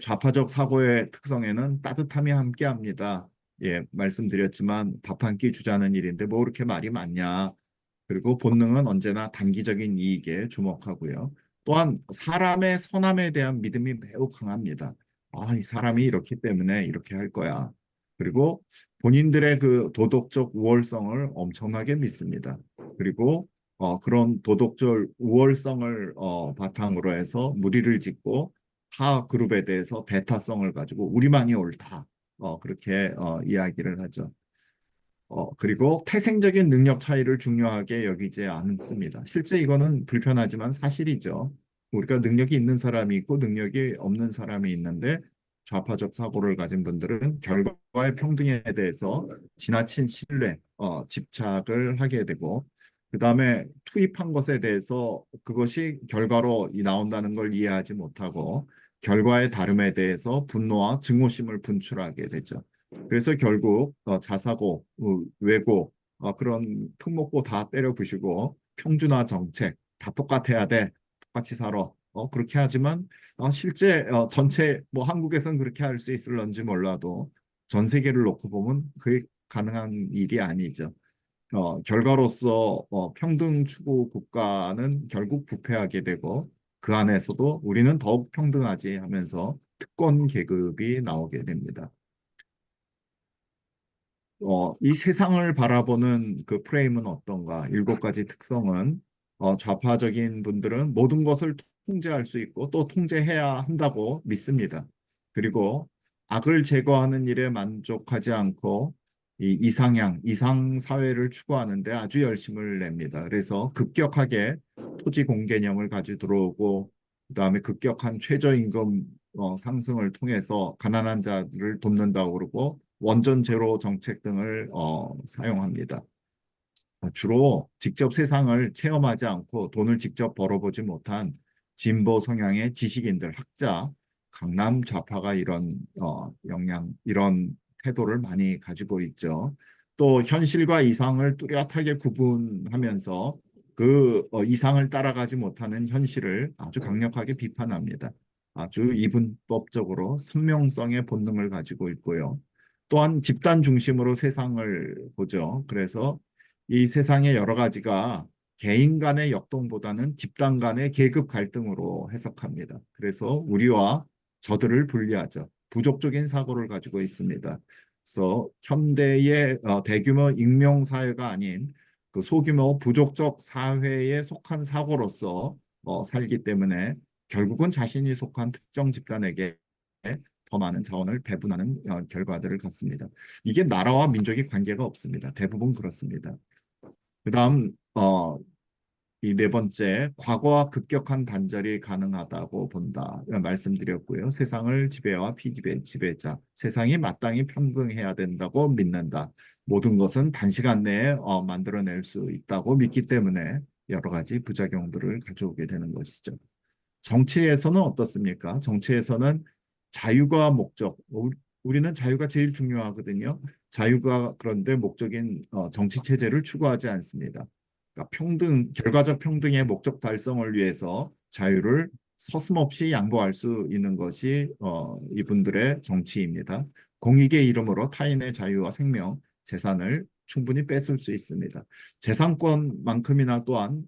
좌파적 사고의 특성에는 따뜻함이 함께합니다. 예, 말씀드렸지만 밥 한 끼 주자는 일인데 뭐 그렇게 말이 많냐. 그리고 본능은 언제나 단기적인 이익에 주목하고요. 또한 사람의 선함에 대한 믿음이 매우 강합니다. 이 사람이 이렇기 때문에 이렇게 할 거야. 그리고 본인들의 그 도덕적 우월성을 엄청나게 믿습니다. 그리고 그런 도덕적 우월성을 바탕으로 해서 무리를 짓고 타 그룹에 대해서 배타성을 가지고 우리만이 옳다. 그렇게 이야기를 하죠. 그리고 태생적인 능력 차이를 중요하게 여기지 않습니다. 실제 이거는 불편하지만 사실이죠. 우리가 능력이 있는 사람이 있고 능력이 없는 사람이 있는데 좌파적 사고를 가진 분들은 결과의 평등에 대해서 지나친 신뢰, 집착을 하게 되고 그다음에 투입한 것에 대해서 그것이 결과로 나온다는 걸 이해하지 못하고 결과의 다름에 대해서 분노와 증오심을 분출하게 되죠. 그래서 결국 자사고, 외고 그런 특목고 다 때려 부시고 평준화 정책 다 똑같아야 돼. 똑같이 살아. 그렇게 하지만 실제 전체 뭐 한국에선 그렇게 할 수 있을런지 몰라도 전 세계를 놓고 보면 그게 가능한 일이 아니죠. 결과로서 평등 추구 국가는 결국 부패하게 되고 그 안에서도 우리는 더욱 평등하지 하면서 특권 계급이 나오게 됩니다. 이 세상을 바라보는 그 프레임은 어떤가? 일곱 가지 특성은 좌파적인 분들은 모든 것을 통제할 수 있고 또 통제해야 한다고 믿습니다. 그리고 악을 제거하는 일에 만족하지 않고 이 이상향, 이상 사회를 추구하는데 아주 열심을 냅니다. 그래서 급격하게 토지 공개념을 가지고 들어오고 그다음에 급격한 최저임금 상승을 통해서 가난한 자들을 돕는다고 그러고 원전 제로 정책 등을 사용합니다. 주로 직접 세상을 체험하지 않고 돈을 직접 벌어보지 못한 진보 성향의 지식인들, 학자, 강남 좌파가 이런 이런 태도를 많이 가지고 있죠. 또 현실과 이상을 뚜렷하게 구분하면서 그 이상을 따라가지 못하는 현실을 아주 강력하게 비판합니다. 아주 이분법적으로 선명성의 본능을 가지고 있고요. 또한 집단 중심으로 세상을 보죠. 그래서 이 세상의 여러 가지가 개인 간의 역동보다는 집단 간의 계급 갈등으로 해석합니다. 그래서 우리와 저들을 분리하죠. 부족적인 사고를 가지고 있습니다. 그래서 현대의 대규모 익명 사회가 아닌 그 소규모 부족적 사회에 속한 사고로서 살기 때문에 결국은 자신이 속한 특정 집단에게 더 많은 자원을 배분하는 결과들을 갖습니다. 이게 나라와 민족이 관계가 없습니다. 대부분 그렇습니다. 그다음 이 네 번째, 과거와 급격한 단절이 가능하다고 본다 말씀드렸고요. 세상을 지배와 지배자, 세상이 마땅히 평등해야 된다고 믿는다. 모든 것은 단시간 내에 만들어낼 수 있다고 믿기 때문에 여러 가지 부작용들을 가져오게 되는 것이죠. 정치에서는 어떻습니까? 정치에서는 자유가 목적, 우리는 자유가 제일 중요하거든요. 자유가 그런데 목적인 정치 체제를 추구하지 않습니다. 그러니까 결과적 평등의 목적 달성을 위해서 자유를 서슴없이 양보할 수 있는 것이 이분들의 정치입니다. 공익의 이름으로 타인의 자유와 생명, 재산을 충분히 뺏을 수 있습니다. 재산권만큼이나 또한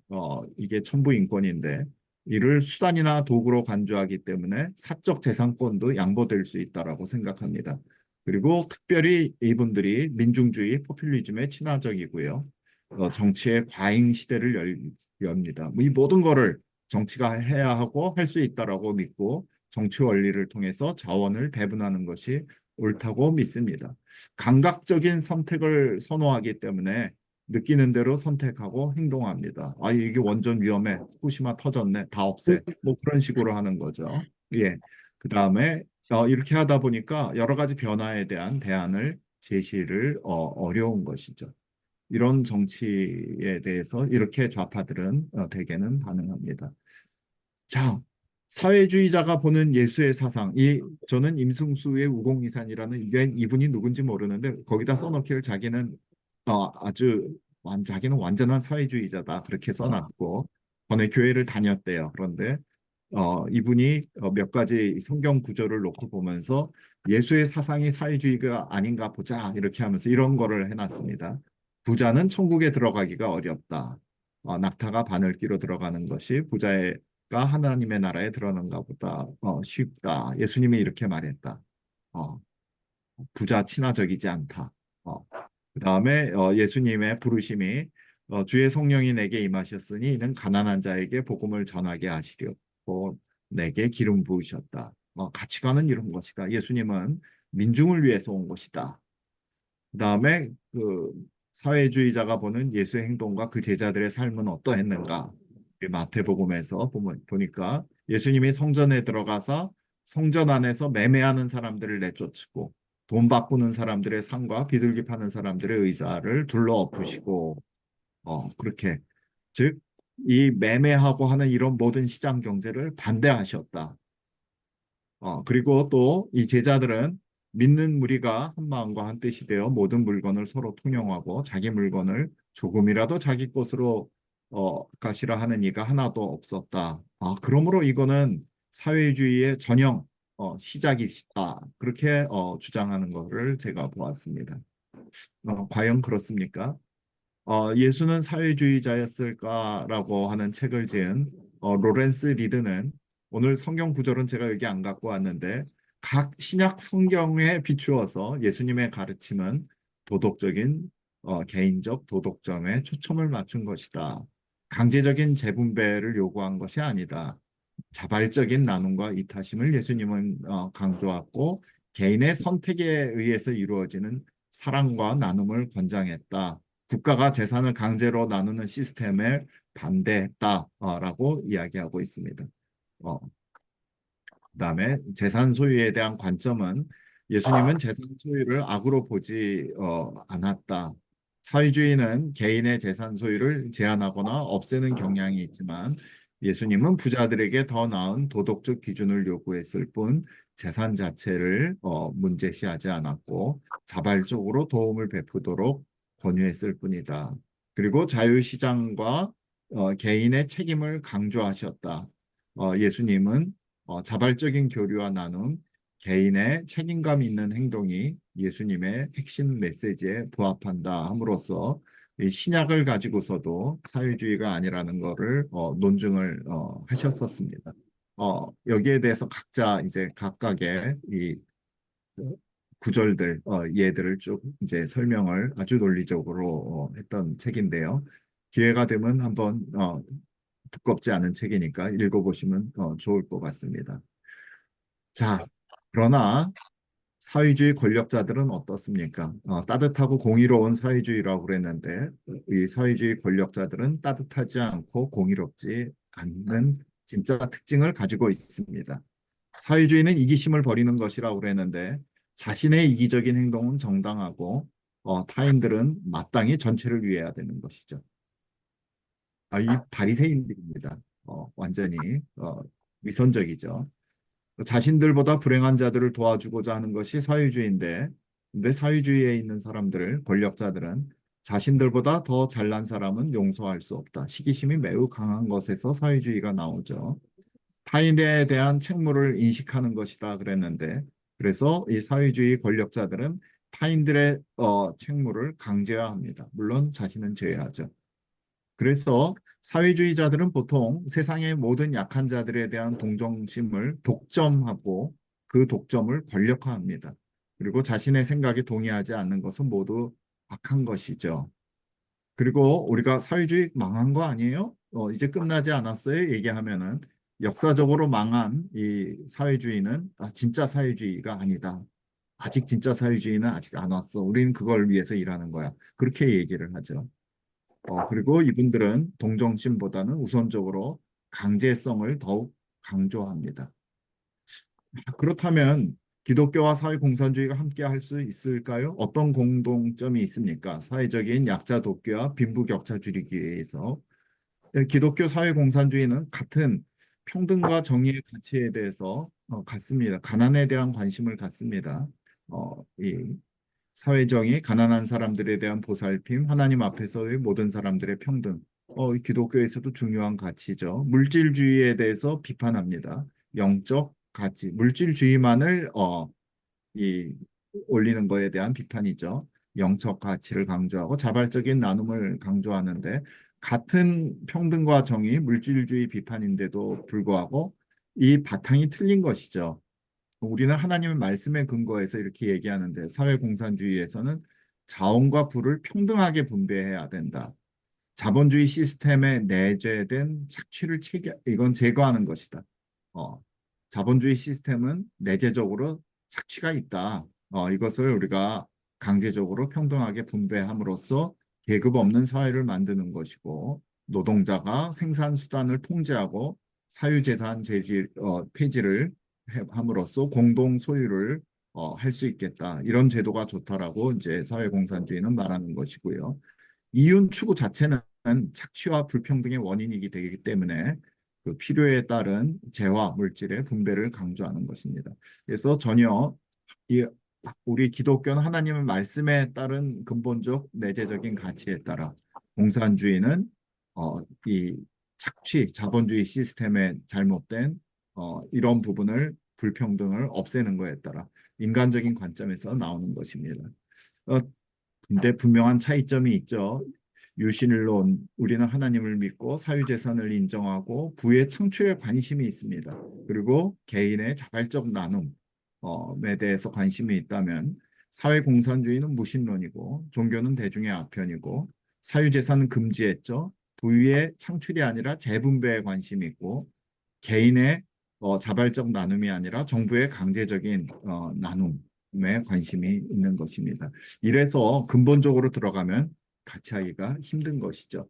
이게 천부 인권인데 이를 수단이나 도구로 간주하기 때문에 사적 재산권도 양보될 수 있다라고 생각합니다. 그리고 특별히 이분들이 민중주의, 포퓰리즘에 친화적이고요. 정치의 과잉 시대를 엽니다. 이 모든 거를 정치가 해야 하고 할 수 있다라고 믿고 정치 원리를 통해서 자원을 배분하는 것이 옳다고 믿습니다. 감각적인 선택을 선호하기 때문에 느끼는 대로 선택하고 행동합니다. 아, 이게 원전 위험해. 후쿠시마 터졌네. 다 없애. 뭐 그런 식으로 하는 거죠. 예. 그 다음에 이렇게 하다 보니까 여러 가지 변화에 대한 대안을 제시를 어려운 것이죠. 이런 정치에 대해서 이렇게 좌파들은 대개는 반응합니다. 자, 사회주의자가 보는 예수의 사상. 저는 임승수의 우공이산이라는 이분이 누군지 모르는데 거기다 써놓기를 자기는 자기는 완전한 사회주의자다 그렇게 써놨고 전에 교회를 다녔대요. 그런데 이분이 몇 가지 성경 구절을 놓고 보면서 예수의 사상이 사회주의가 아닌가 보자 이렇게 하면서 이런 거를 해놨습니다. 부자는 천국에 들어가기가 어렵다. 낙타가 바늘기로 들어가는 것이 부자가 하나님의 나라에 들어가는가 보다 쉽다. 예수님이 이렇게 말했다. 어, 부자 친화적이지 않다. 그다음에 예수님의 부르심이 주의 성령이 내게 임하셨으니 이는 가난한 자에게 복음을 전하게 하시려고 내게 기름 부으셨다. 가치관은 이런 것이다. 예수님은 민중을 위해서 온 것이다. 그다음에 그 사회주의자가 보는 예수의 행동과 그 제자들의 삶은 어떠했는가? 마태복음에서 보니까 예수님이 성전에 들어가서 성전 안에서 매매하는 사람들을 내쫓고 돈 바꾸는 사람들의 상과 비둘기 파는 사람들의 의자를 둘러 엎으시고 그렇게 즉 이 매매하고 하는 이런 모든 시장 경제를 반대하셨다. 그리고 또 이 제자들은 믿는 무리가 한 마음과 한 뜻이 되어 모든 물건을 서로 통용하고 자기 물건을 조금이라도 자기 것으로 가시라 하는 이가 하나도 없었다. 그러므로 이거는 사회주의의 전형 시작이다. 그렇게 주장하는 것을 제가 보았습니다. 과연 그렇습니까? 예수는 사회주의자였을까라고 하는 책을 지은 로렌스 리드는 오늘 성경 구절은 제가 여기 안 갖고 왔는데 각 신약 성경에 비추어서 예수님의 가르침은 도덕적인 개인적 도덕점에 초점을 맞춘 것이다. 강제적인 재분배를 요구한 것이 아니다. 자발적인 나눔과 이타심을 예수님은 강조하고 개인의 선택에 의해서 이루어지는 사랑과 나눔을 권장했다. 국가가 재산을 강제로 나누는 시스템에 반대했다라고 이야기하고 있습니다. 어, 그다음에 재산 소유에 대한 관점은 예수님은 재산 소유를 악으로 보지 않았다. 사회주의는 개인의 재산 소유를 제한하거나 없애는 경향이 있지만 예수님은 부자들에게 더 나은 도덕적 기준을 요구했을 뿐 재산 자체를 문제시하지 않았고 자발적으로 도움을 베푸도록 권유했을 뿐이다. 그리고 자유시장과 개인의 책임을 강조하셨다. 예수님은 자발적인 교류와 나눔, 개인의 책임감 있는 행동이 예수님의 핵심 메시지에 부합한다 함으로써 이 신약을 가지고서도 사회주의가 아니라는 것을 논증을 하셨었습니다. 여기에 대해서 각자 이제 각각의 이 어, 구절들, 예들을 쭉 이제 설명을 아주 논리적으로 했던 책인데요. 기회가 되면 한번 두껍지 않은 책이니까 읽어보시면 좋을 것 같습니다. 자, 그러나 사회주의 권력자들은 어떻습니까? 따뜻하고 공의로운 사회주의라고 그랬는데 이 사회주의 권력자들은 따뜻하지 않고 공의롭지 않는 진짜 특징을 가지고 있습니다. 사회주의는 이기심을 버리는 것이라고 그랬는데 자신의 이기적인 행동은 정당하고 타인들은 마땅히 전체를 위해야 되는 것이죠. 이 바리새인들입니다. 완전히 위선적이죠. 자신들보다 불행한 자들을 도와주고자 하는 것이 사회주의인데, 근데 사회주의에 있는 사람들, 권력자들은 자신들보다 더 잘난 사람은 용서할 수 없다. 시기심이 매우 강한 것에서 사회주의가 나오죠. 타인에 대한 책무를 인식하는 것이다 그랬는데, 그래서 이 사회주의 권력자들은 타인들의 책무를 강제화합니다. 물론 자신은 제외하죠. 그래서 사회주의자들은 보통 세상의 모든 약한 자들에 대한 동정심을 독점하고 그 독점을 권력화합니다. 그리고 자신의 생각에 동의하지 않는 것은 모두 악한 것이죠. 그리고 우리가 사회주의 망한 거 아니에요? 이제 끝나지 않았어요? 얘기하면은 역사적으로 망한 이 사회주의는 진짜 사회주의가 아니다. 아직 진짜 사회주의는 아직 안 왔어. 우리는 그걸 위해서 일하는 거야. 그렇게 얘기를 하죠. 그리고 이분들은 동정심보다는 우선적으로 강제성을 더욱 강조합니다. 그렇다면 기독교와 사회공산주의가 함께 할 수 있을까요? 어떤 공동점이 있습니까? 사회적인 약자 돕기와 빈부격차 줄이기 위해서 기독교 사회공산주의는 같은 평등과 정의의 가치에 대해서 갖습니다. 가난에 대한 관심을 갖습니다. 이 사회정의, 가난한 사람들에 대한 보살핌, 하나님 앞에서의 모든 사람들의 평등. 기독교에서도 중요한 가치죠. 물질주의에 대해서 비판합니다. 영적 가치, 물질주의만을 이 올리는 거에 대한 비판이죠. 영적 가치를 강조하고 자발적인 나눔을 강조하는데 같은 평등과 정의, 물질주의 비판인데도 불구하고 이 바탕이 틀린 것이죠. 우리는 하나님의 말씀에 근거해서 이렇게 얘기하는데 사회공산주의에서는 자원과 부를 평등하게 분배해야 된다. 자본주의 시스템에 내재된 착취를 이건 제거하는 것이다. 어, 자본주의 시스템은 내재적으로 착취가 있다. 이것을 우리가 강제적으로 평등하게 분배함으로써 계급 없는 사회를 만드는 것이고 노동자가 생산 수단을 통제하고 사유재산 폐지를 함으로써 공동 소유를 할 수 있겠다. 이런 제도가 좋다라고 이제 사회공산주의는 말하는 것이고요. 이윤 추구 자체는 착취와 불평등의 원인이기 되기 때문에 그 필요에 따른 재화 물질의 분배를 강조하는 것입니다. 그래서 전혀 이 우리 기독교는 하나님의 말씀에 따른 근본적 내재적인 가치에 따라 공산주의는 이 착취 자본주의 시스템의 잘못된 이런 부분을 불평등을 없애는 것에 따라 인간적인 관점에서 나오는 것입니다. 어, 근데 분명한 차이점이 있죠. 유신론, 우리는 하나님을 믿고 사유재산을 인정하고 부의 창출에 관심이 있습니다. 그리고 개인의 자발적 나눔에 대해서 관심이 있다면 사회공산주의는 무신론이고 종교는 대중의 아편이고 사유재산은 금지했죠. 부의 창출이 아니라 재분배에 관심이 있고 개인의 자발적 나눔이 아니라 정부의 강제적인 나눔에 관심이 있는 것입니다. 이래서 근본적으로 들어가면 같이 하기가 힘든 것이죠.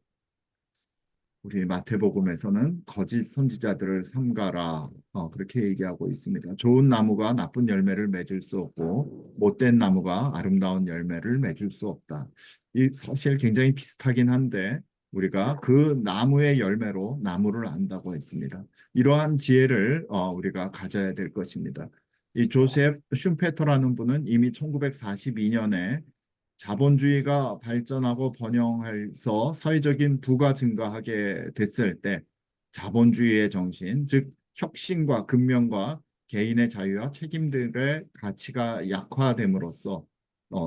우리 마태복음에서는 거짓 선지자들을 삼가라 그렇게 얘기하고 있습니다. 좋은 나무가 나쁜 열매를 맺을 수 없고 못된 나무가 아름다운 열매를 맺을 수 없다. 이 사실 굉장히 비슷하긴 한데 우리가 그 나무의 열매로 나무를 안다고 했습니다. 이러한 지혜를 우리가 가져야 될 것입니다. 이 조셉 슌페터라는 분은 이미 1942년에 자본주의가 발전하고 번영해서 사회적인 부가 증가하게 됐을 때 자본주의의 정신, 즉 혁신과 근면과 개인의 자유와 책임들의 가치가 약화됨으로써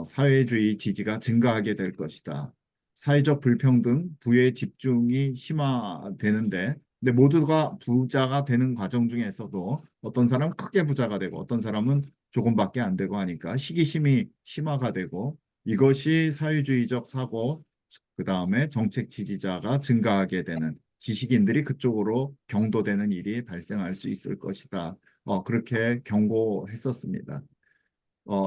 사회주의 지지가 증가하게 될 것이다. 사회적 불평등, 부의 집중이 심화되는데 근데 모두가 부자가 되는 과정 중에서도 어떤 사람은 크게 부자가 되고 어떤 사람은 조금밖에 안 되고 하니까 시기심이 심화가 되고 이것이 사회주의적 사고, 그 다음에 정책 지지자가 증가하게 되는 지식인들이 그쪽으로 경도되는 일이 발생할 수 있을 것이다. 그렇게 경고했었습니다.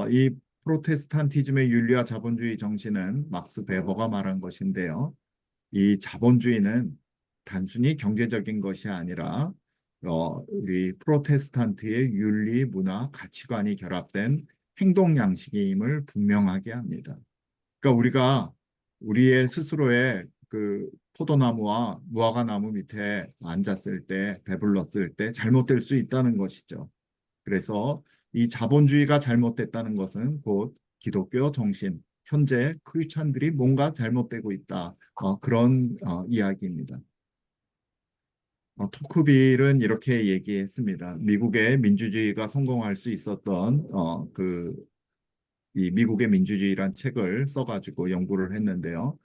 이 프로테스탄티즘의 윤리와 자본주의 정신은 막스 베버가 말한 것인데요. 이 자본주의는 단순히 경제적인 것이 아니라 우리 프로테스탄트의 윤리, 문화, 가치관이 결합된 행동 양식임을 분명하게 합니다. 그러니까 우리가 우리의 스스로의 그 포도나무와 무화과나무 밑에 앉았을 때, 배불렀을 때 잘못될 수 있다는 것이죠. 그래서 이 자본주의가 잘못됐다는 것은 곧 기독교 정신, 현재 크리스찬들이 뭔가 잘못되고 있다. 그런 이야기입니다. 토크빌은 이렇게 얘기했습니다. 미국의 민주주의가 성공할 수 있었던 이 미국의 민주주의란 책을 써가지고 연구를 했는데요.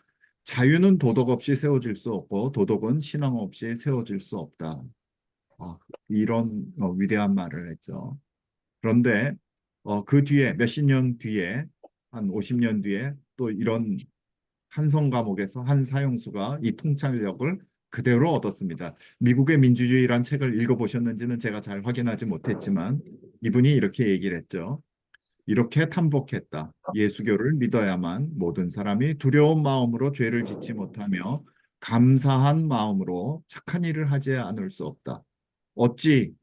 자유는 도덕 없이 세워질 수 없고 도덕은 신앙 없이 세워질 수 없다. 이런 위대한 말을 했죠. 그런데 그 뒤에 몇십 년 뒤에 한 50년 뒤에 또 이런 한성 감옥에서 한 사형수가 이 통찰력을 그대로 얻었습니다. 미국의 민주주의란 책을 읽어보셨는지는 제가 잘 확인하지 못했지만 이분이 이렇게 얘기를 했죠. 이렇게 탐복했다. 예수교를 믿어야만 모든 사람이 두려운 마음으로 죄를 짓지 못하며 감사한 마음으로 착한 일을 하지 않을 수 없다. 어찌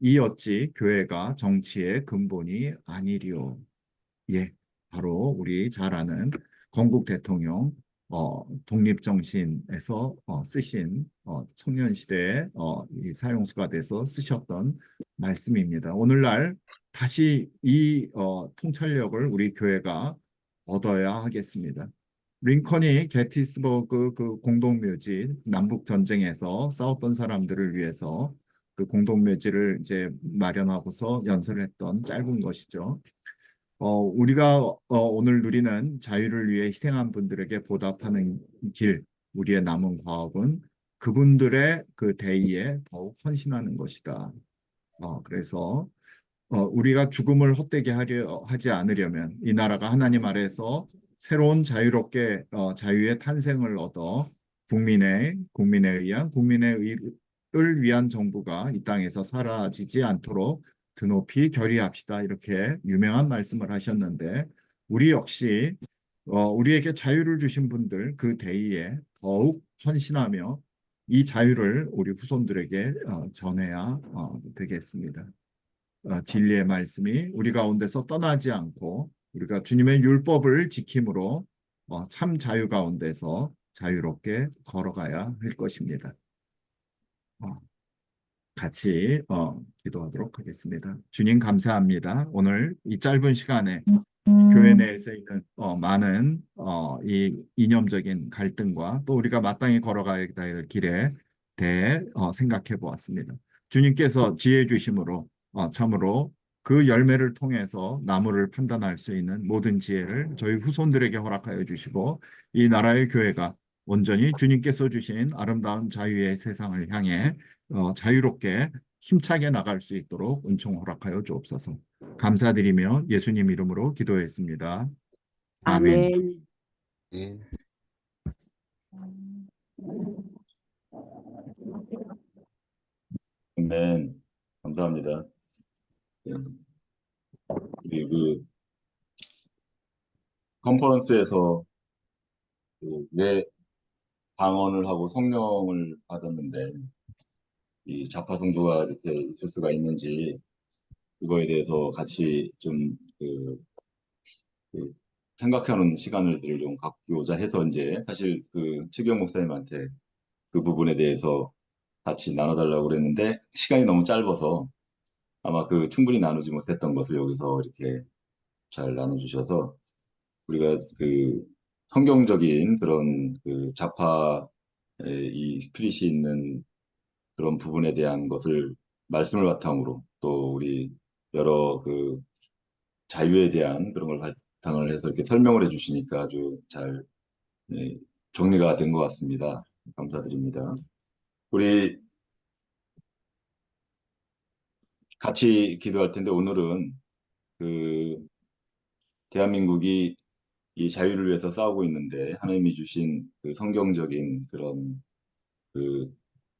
교회가 정치의 근본이 아니리요. 예, 바로 우리 잘 아는 건국 대통령 독립정신에서 쓰신 청년시대에 이 사용수가 돼서 쓰셨던 말씀입니다. 오늘날 다시 이 통찰력을 우리 교회가 얻어야 하겠습니다. 링컨이 게티스버그 그 공동묘지 남북 전쟁에서 싸웠던 사람들을 위해서 그 공동묘지를 이제 마련하고서 연설했던 짧은 것이죠. 우리가 오늘 누리는 자유를 위해 희생한 분들에게 보답하는 길, 우리의 남은 과업은 그분들의 그 대의에 더욱 헌신하는 것이다. 그래서 우리가 죽음을 헛되게 하지 않으려면 이 나라가 하나님 아래에서 새로운 자유롭게 자유의 탄생을 얻어 국민에 의한 국민의 의를 위한 정부가 이 땅에서 사라지지 않도록 드높이 결의합시다. 이렇게 유명한 말씀을 하셨는데 우리 역시 우리에게 자유를 주신 분들 그 대의에 더욱 헌신하며 이 자유를 우리 후손들에게 전해야 되겠습니다. 진리의 말씀이 우리 가운데서 떠나지 않고 우리가 주님의 율법을 지킴으로 참 자유 가운데서 자유롭게 걸어가야 할 것입니다. 어, 같이 기도하도록 하겠습니다. 주님 감사합니다. 오늘 이 짧은 시간에 교회 내에서 있는 많은 이 이념적인 갈등과 또 우리가 마땅히 걸어가야 될 길에 대해 생각해 보았습니다. 주님께서 지혜 주심으로 참으로 그 열매를 통해서 나무를 판단할 수 있는 모든 지혜를 저희 후손들에게 허락하여 주시고 이 나라의 교회가 온전히 주님께서 주신 아름다운 자유의 세상을 향해 자유롭게 힘차게 나갈 수 있도록 은총 허락하여 주옵소서. 감사드리며 예수님 이름으로 기도했습니다. 아멘. 아멘. 예. 아멘. 감사합니다. 예. 우리 그 컨퍼런스에서 왜 방언을 하고 성령을 받았는데 이 좌파 성도가 이렇게 있을 수가 있는지 그거에 대해서 같이 좀 생각하는 시간을 좀 갖고자 해서 이제 사실 그 최경 목사님한테 그 부분에 대해서 같이 나눠달라고 그랬는데 시간이 너무 짧아서 아마 그 충분히 나누지 못했던 것을 여기서 이렇게 잘 나눠주셔서 우리가 그 성경적인 그런 그 좌파의 이 스피릿이 있는 그런 부분에 대한 것을 말씀을 바탕으로 또 우리 여러 그 자유에 대한 그런 걸 바탕을 해서 이렇게 설명을 해주시니까 아주 잘 예, 정리가 된 것 같습니다. 감사드립니다. 우리 같이 기도할 텐데 오늘은 그 대한민국이 이 자유를 위해서 싸우고 있는데 하나님이 주신 그 성경적인 그런 그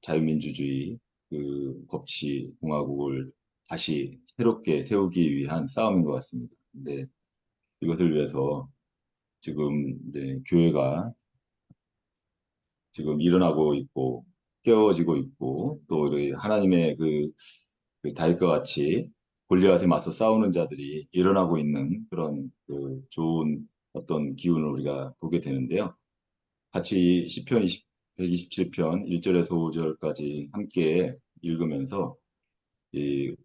자유민주주의 그 법치 공화국을 다시 새롭게 세우기 위한 싸움인 것 같습니다. 근데 이것을 위해서 지금 이제 교회가 지금 일어나고 있고 깨워지고 있고 또 우리 하나님의 그 다윗과 같이 골리앗에 맞서 싸우는 자들이 일어나고 있는 그런 그 좋은 어떤 기운을 우리가 보게 되는데요. 같이 시편 127편 1절에서 5절까지 함께 읽으면서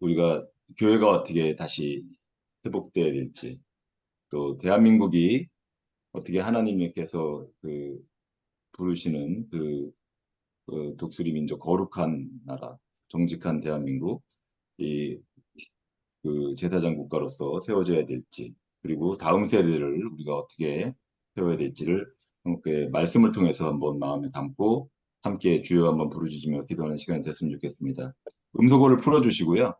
우리가 교회가 어떻게 다시 회복돼야 될지 또 대한민국이 어떻게 하나님께서 그 부르시는 그 독수리 민족 거룩한 나라 정직한 대한민국 이 그 제사장 국가로서 세워져야 될지 그리고 다음 세대를 우리가 어떻게 세워야 될지를 함께 말씀을 통해서 한번 마음에 담고 함께 주여 한번 부르짖으며 기도하는 시간이 됐으면 좋겠습니다. 음소거를 풀어주시고요.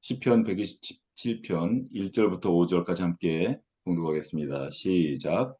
시편 127편 1절부터 5절까지 함께 공독하겠습니다. 시작.